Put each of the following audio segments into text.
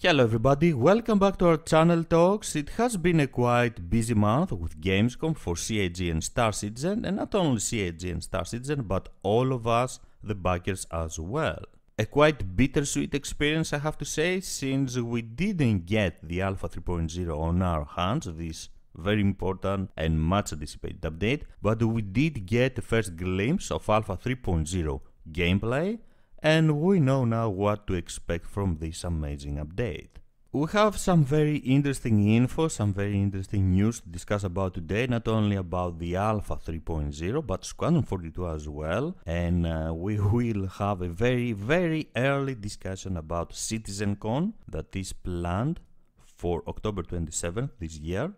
Hello everybody, welcome back to our channel talks. It has been a quite busy month with Gamescom for CIG and Star Citizen, and not only CIG and Star Citizen, but all of us, the backers as well. A quite bittersweet experience I have to say, since we didn't get the Alpha 3.0 on our hands, this very important and much anticipated update, but we did get the first glimpse of Alpha 3.0 gameplay, and we know now what to expect from this amazing update. We have some very interesting info, some very interesting news to discuss about today, not only about the Alpha 3.0 but Squadron 42 as well, and we will have a very early discussion about CitizenCon that is planned for October 27th this year,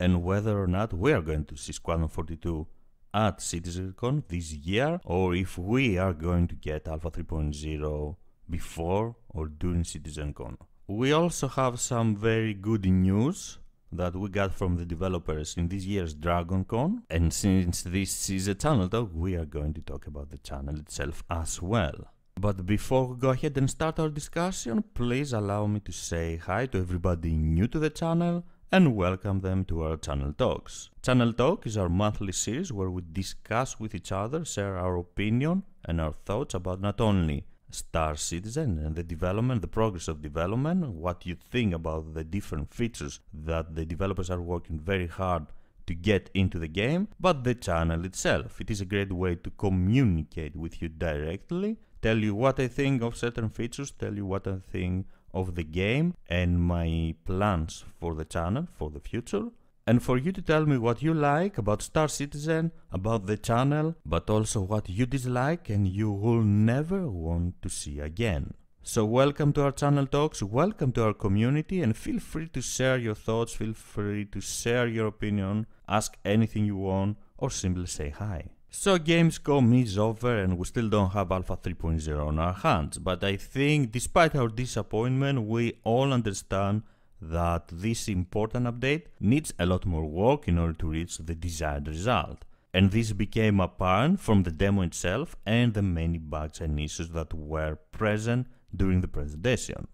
and whether or not we are going to see Squadron 42 at CitizenCon this year, or if we are going to get Alpha 3.0 before or during CitizenCon. We also have some very good news that we got from the developers in this year's DragonCon, and since this is a channel talk, we are going to talk about the channel itself as well. But before we go ahead and start our discussion, please allow me to say hi to everybody new to the channel and welcome them to our Channel Talks. Channel Talk is our monthly series where we discuss with each other, share our opinion and our thoughts about not only Star Citizen and the development, the progress of development, what you think about the different features that the developers are working very hard to get into the game, but the channel itself. It is a great way to communicate with you directly, tell you what I think of certain features, tell you what I think of the game and my plans for the channel for the future, and for you to tell me what you like about Star Citizen, about the channel, but also what you dislike and you will never want to see again. So welcome to our channel talks, welcome to our community, and feel free to share your thoughts, feel free to share your opinion, ask anything you want, or simply say hi. So Gamescom is over and we still don't have Alpha 3.0 on our hands, but I think despite our disappointment, we all understand that this important update needs a lot more work in order to reach the desired result. And this became apparent from the demo itself and the many bugs and issues that were present during the presentation.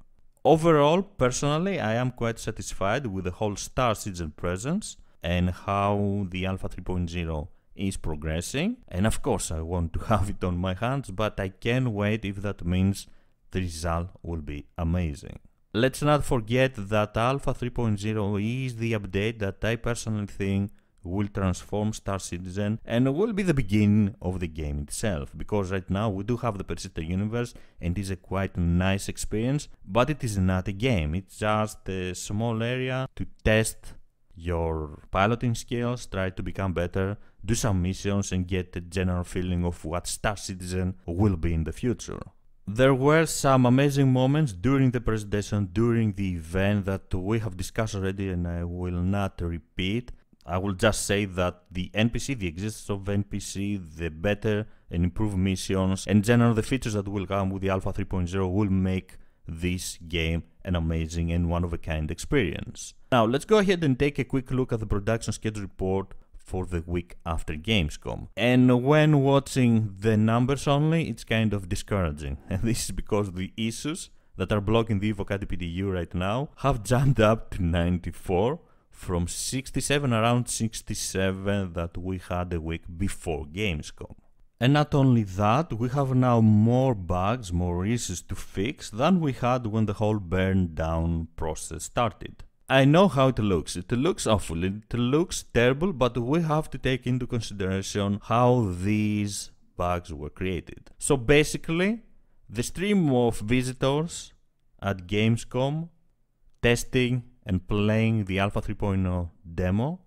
Overall, personally, I am quite satisfied with the whole Star Citizen presence and how the Alpha 3.0 is progressing, and of course I want to have it on my hands, but I can't wait if that means the result will be amazing. Let's not forget that Alpha 3.0 is the update that I personally think will transform Star Citizen and will be the beginning of the game itself, because right now we do have the Persistent Universe and it is a quite nice experience, but it is not a game, it's just a small area to test your piloting skills, try to become better, do some missions and get a general feeling of what Star Citizen will be in the future. There were some amazing moments during the presentation, during the event that we have discussed already and I will not repeat. I will just say that the NPC, the existence of NPC, the better and improved missions, and general the features that will come with the Alpha 3.0 will make this game an amazing and one-of-a-kind experience. Now let's go ahead and take a quick look at the production schedule report for the week after Gamescom. And when watching the numbers only, it's kind of discouraging. And this is because the issues that are blocking the Evocati PDU right now have jumped up to 94 from 67, around 67 that we had a week before Gamescom. And not only that, we have now more bugs, more issues to fix than we had when the whole burn down process started. I know how it looks awful, it looks terrible, but we have to take into consideration how these bugs were created. So basically, the stream of visitors at Gamescom testing and playing the Alpha 3.0 demo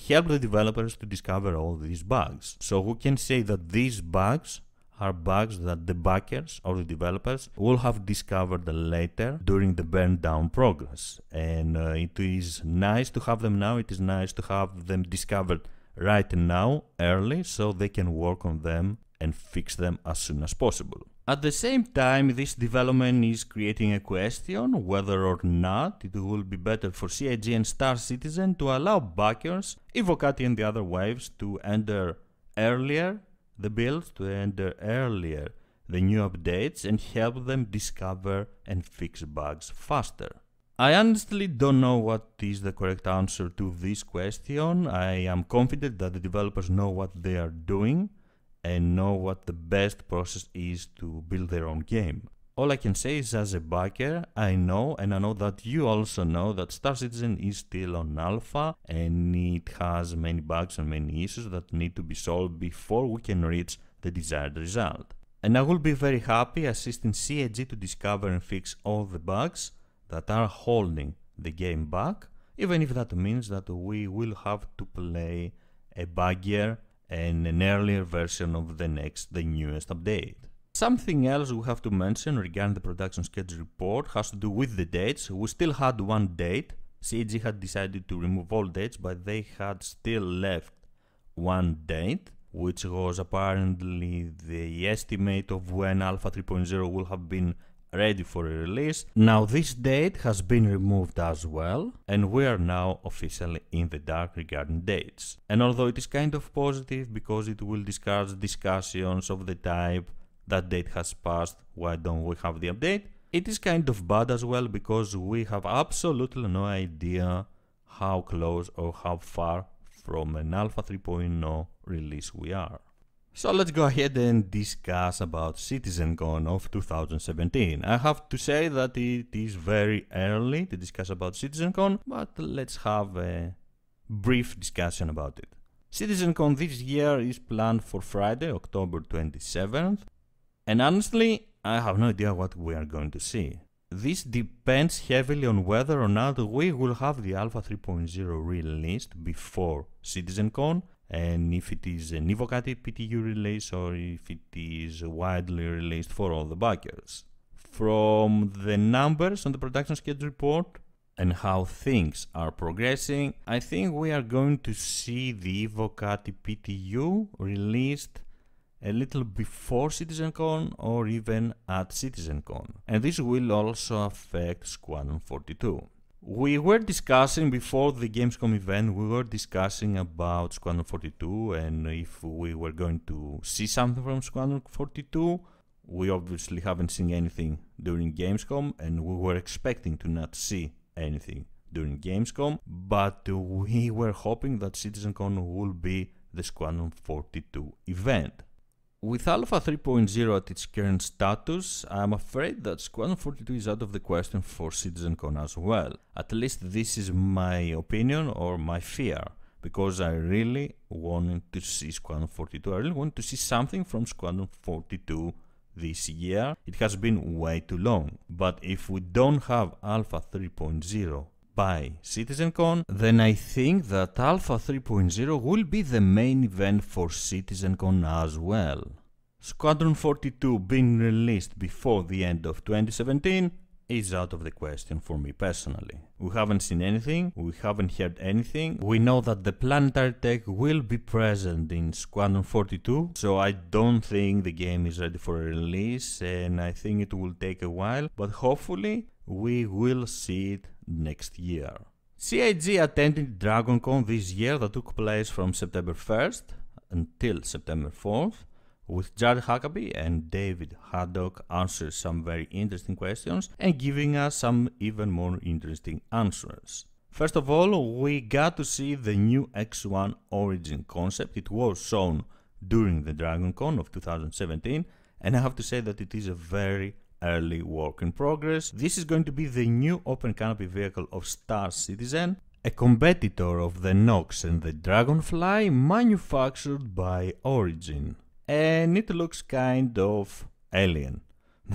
helped the developers to discover all these bugs. So we can say that these bugs are bugs that the backers or the developers will have discovered later during the burn down progress. And it is nice to have them now, it is nice to have them discovered right now, early, so they can work on them and fix them as soon as possible. At the same time, this development is creating a question whether or not it will be better for CIG and Star Citizen to allow backers, Evocati and the other waves to enter earlier the builds, to enter earlier the new updates and help them discover and fix bugs faster. I honestly don't know what is the correct answer to this question. I am confident that the developers know what they are doing and know what the best process is to build their own game. All I can say is, as a backer, I know, and I know that you also know, that Star Citizen is still on alpha and it has many bugs and many issues that need to be solved before we can reach the desired result. And I will be very happy assisting CIG to discover and fix all the bugs that are holding the game back, even if that means that we will have to play a buggier and an earlier version of the newest update. Something else we have to mention regarding the production schedule report has to do with the dates. We still had one date. CIG had decided to remove all dates, but they had still left one date, which was apparently the estimate of when Alpha 3.0 will have been ready for a release. Now this date has been removed as well, and we are now officially in the dark regarding dates. And although it is kind of positive because it will discourage discussions of the type "that date has passed, why don't we have the update?" it is kind of bad as well because we have absolutely no idea how close or how far from an Alpha 3.0 release we are. So let's go ahead and discuss about CitizenCon of 2017. I have to say that it is very early to discuss about CitizenCon, but let's have a brief discussion about it. CitizenCon this year is planned for Friday, October 27th, and honestly, I have no idea what we are going to see. This depends heavily on whether or not we will have the Alpha 3.0 released before CitizenCon, and if it is an Evocati PTU release or if it is widely released for all the backers. From the numbers on the production schedule report and how things are progressing, I think we are going to see the Evocati PTU released a little before CitizenCon or even at CitizenCon, and this will also affect Squadron 42. We were discussing before the Gamescom event, we were discussing about Squadron 42 and if we were going to see something from Squadron 42. We obviously haven't seen anything during Gamescom, and we were expecting to not see anything during Gamescom, but we were hoping that CitizenCon will be the Squadron 42 event. With Alpha 3.0 at its current status, I'm afraid that Squadron 42 is out of the question for CitizenCon as well. At least this is my opinion or my fear, because I really wanted to see Squadron 42. I really want to see something from Squadron 42 this year. It has been way too long. But if we don't have Alpha 3.0 by CitizenCon, then I think that Alpha 3.0 will be the main event for CitizenCon as well. Squadron 42 being released before the end of 2017 is out of the question for me personally. We haven't seen anything, we haven't heard anything. We know that the planetary tech will be present in Squadron 42, so I don't think the game is ready for a release, and I think it will take a while, but hopefully we will see it next year. CIG attended DragonCon this year that took place from September 1st until September 4th, with Jared Huckabee and David Haddock answering some very interesting questions and giving us some even more interesting answers. First of all, we got to see the new X1 Origin concept. It was shown during the DragonCon of 2017, and I have to say that it is a very early work in progress. This is going to be the new open canopy vehicle of Star Citizen, a competitor of the Nox and the Dragonfly, manufactured by Origin. And it looks kind of alien.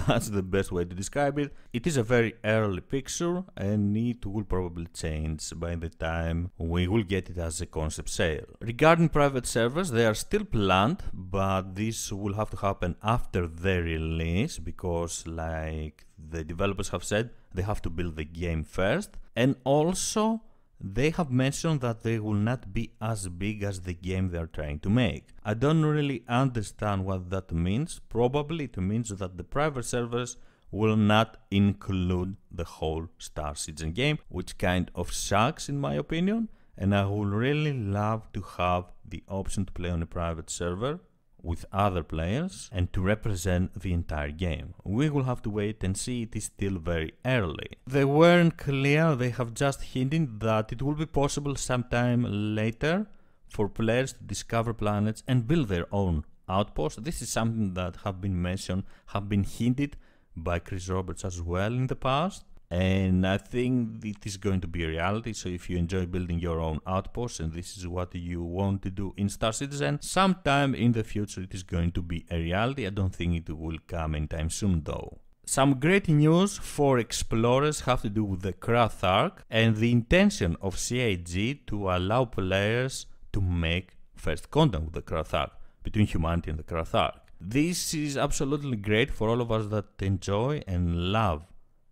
That's the best way to describe it. It is a very early picture, and it will probably change by the time we will get it as a concept sale. Regarding private servers, they are still planned, but this will have to happen after the release because, like the developers have said, they have to build the game first. And also, they have mentioned that they will not be as big as the game they are trying to make. I don't really understand what that means. Probably it means that the private servers will not include the whole Star Citizen game, which kind of sucks in my opinion, and I would really love to have the option to play on a private server with other players and to represent the entire game. We will have to wait and see, it is still very early. They weren't clear, they have just hinted that it will be possible sometime later for players to discover planets and build their own outposts. This is something that have been mentioned, have been hinted by Chris Roberts as well in the past. And I think it is going to be a reality, so if you enjoy building your own outposts and this is what you want to do in Star Citizen, sometime in the future it is going to be a reality. I don't think it will come anytime soon though. Some great news for explorers have to do with the Krath Arc and the intention of CIG to allow players to make first contact with the Krath Arc, between humanity and the Krath Arc. This is absolutely great for all of us that enjoy and love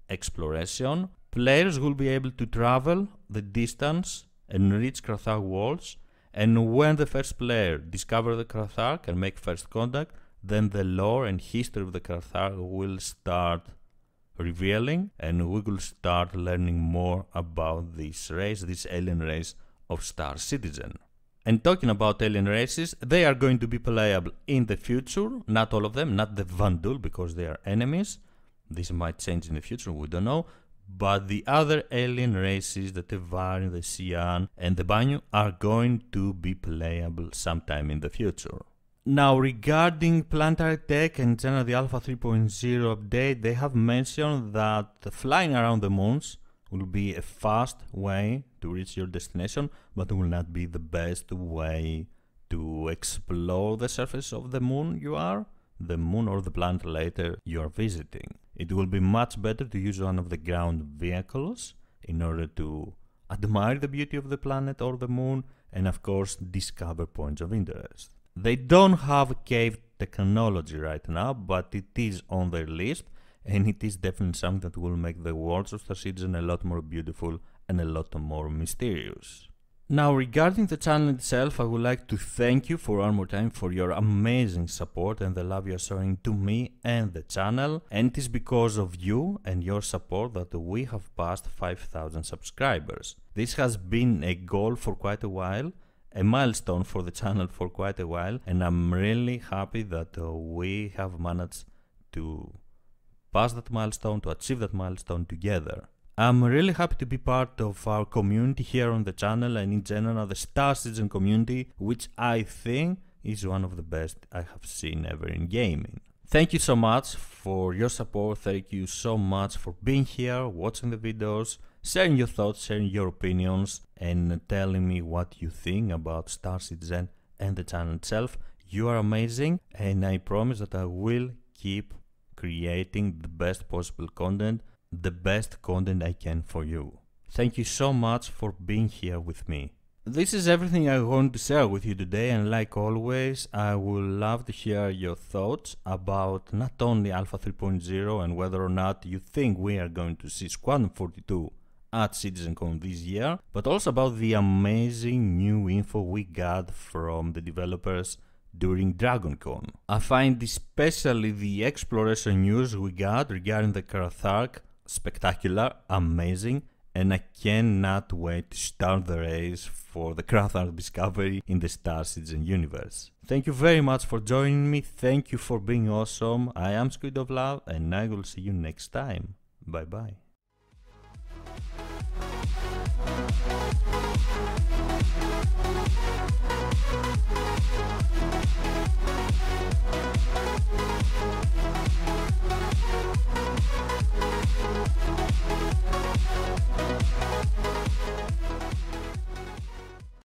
exploration. Players will be able to travel the distance and reach Krath Arc worlds, and when the first player discovers the Krath Arc and make first contact, then the lore and history of the Krath Arc will start revealing, and we will start learning more about this race, this alien race of Star Citizen. And talking about alien races, they are going to be playable in the future, not all of them, not the Vanduul because they are enemies. This might change in the future, we don't know. But the other alien races, the Tevari, the Xi'an and the Banyu, are going to be playable sometime in the future. Now regarding Planetary Tech and generally the Alpha 3.0 update, they have mentioned that flying around the moons will be a fast way to reach your destination, but it will not be the best way to explore the surface of the moon the moon or the planet later you are visiting. It will be much better to use one of the ground vehicles in order to admire the beauty of the planet or the moon and of course discover points of interest. They don't have cave technology right now, but it is on their list, and it is definitely something that will make the worlds of Star Citizen a lot more beautiful and a lot more mysterious. Now regarding the channel itself, I would like to thank you for one more time for your amazing support and the love you are showing to me and the channel, and it is because of you and your support that we have passed 5,000 subscribers. This has been a goal for quite a while, a milestone for the channel for quite a while, and I'm really happy that we have managed to pass that milestone, to achieve that milestone together. I'm really happy to be part of our community here on the channel and in general the Star Citizen community, which I think is one of the best I have seen ever in gaming. Thank you so much for your support, thank you so much for being here, watching the videos, sharing your thoughts, sharing your opinions and telling me what you think about Star Citizen and the channel itself. You are amazing and I promise that I will keep creating the best possible content, the best content I can for you. Thank you so much for being here with me. This is everything I want to share with you today, and like always I would love to hear your thoughts about not only Alpha 3.0 and whether or not you think we are going to see Squadron 42 at CitizenCon this year, but also about the amazing new info we got from the developers during DragonCon. I find especially the exploration news we got regarding the Krath Arc spectacular, amazing, and I cannot wait to start the race for the Krath Arc discovery in the Star Citizen universe. Thank you very much for joining me, thank you for being awesome. I am Squid of Love and I will see you next time. Bye bye.